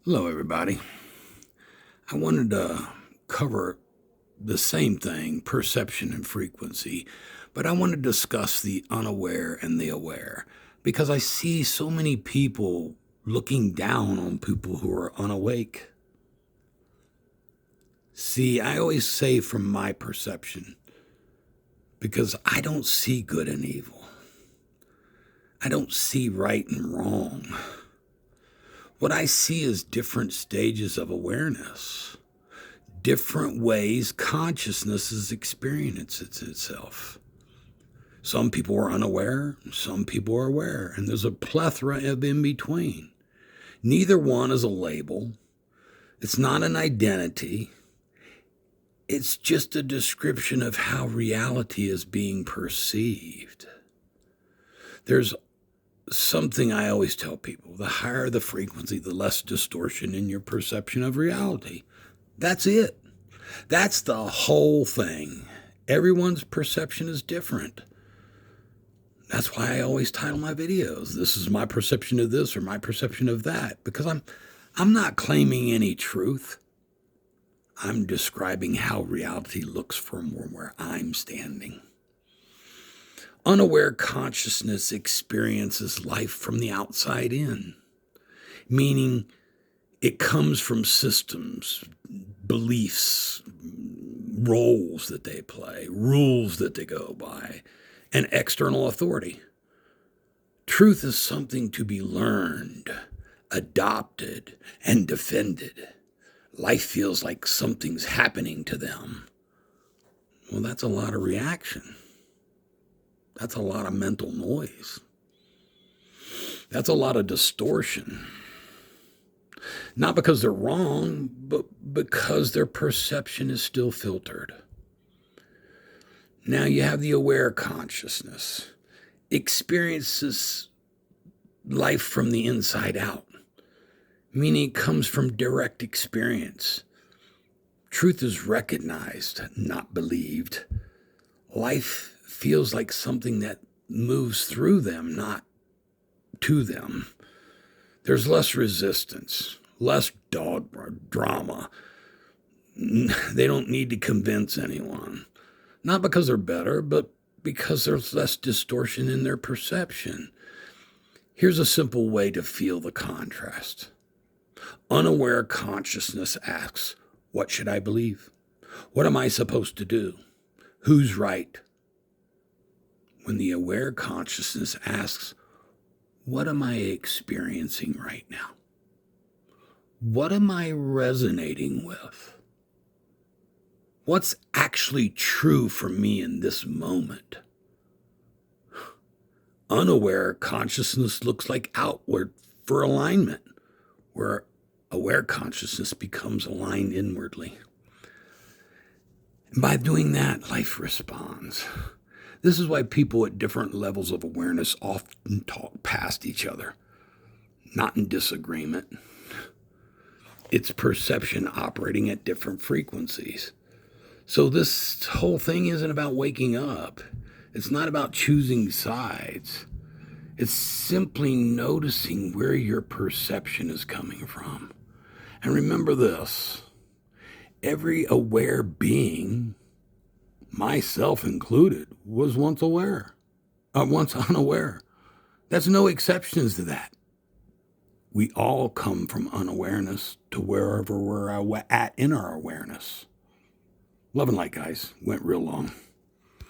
Hello, everybody. I wanted to cover the same thing, perception and frequency, but I want to discuss the unaware and the aware because I see so many people looking down on people who are unawake. See, I always say from my perception, because I don't see good and evil, I don't see right and wrong. What I see is different stages of awareness, different ways consciousness is experiencing itself. Some people are unaware, some people are aware, and there's a plethora of in between. Neither one is a label. It's not an identity. It's just a description of how reality is being perceived. There's something I always tell people: the higher the frequency, the less distortion in your perception of reality. That's it. That's the whole thing. Everyone's perception is different. That's why I always title my videos, "This is my perception of this" or "my perception of that," because I'm not claiming any truth. I'm describing how reality looks from where I'm standing. Unaware consciousness experiences life from the outside in, meaning it comes from systems, beliefs, roles that they play, rules that they go by, and external authority. Truth is something to be learned, adopted, and defended. Life feels like something's happening to them. Well, that's a lot of reaction. That's a lot of mental noise. That's a lot of distortion. Not because they're wrong, but because their perception is still filtered. Now you have the aware consciousness. Experiences life from the inside out, meaning it comes from direct experience. Truth is recognized, not believed. Life feels like something that moves through them, not to them. There's less resistance, less drama. They don't need to convince anyone. Not because they're better, but because there's less distortion in their perception. Here's a simple way to feel the contrast. Unaware consciousness asks, what should I believe? What am I supposed to do? Who's right? When the aware consciousness asks, what am I experiencing right now? What am I resonating with? What's actually true for me in this moment? Unaware consciousness looks like outward for alignment, where aware consciousness becomes aligned inwardly. And by doing that, life responds. This is why people at different levels of awareness often talk past each other, not in disagreement. It's perception operating at different frequencies. So this whole thing isn't about waking up. It's not about choosing sides. It's simply noticing where your perception is coming from. And remember this: every aware being, myself included, was once unaware. That's no exceptions to that. We all come from unawareness to wherever we're at in our awareness. Love and light, guys. Went real long.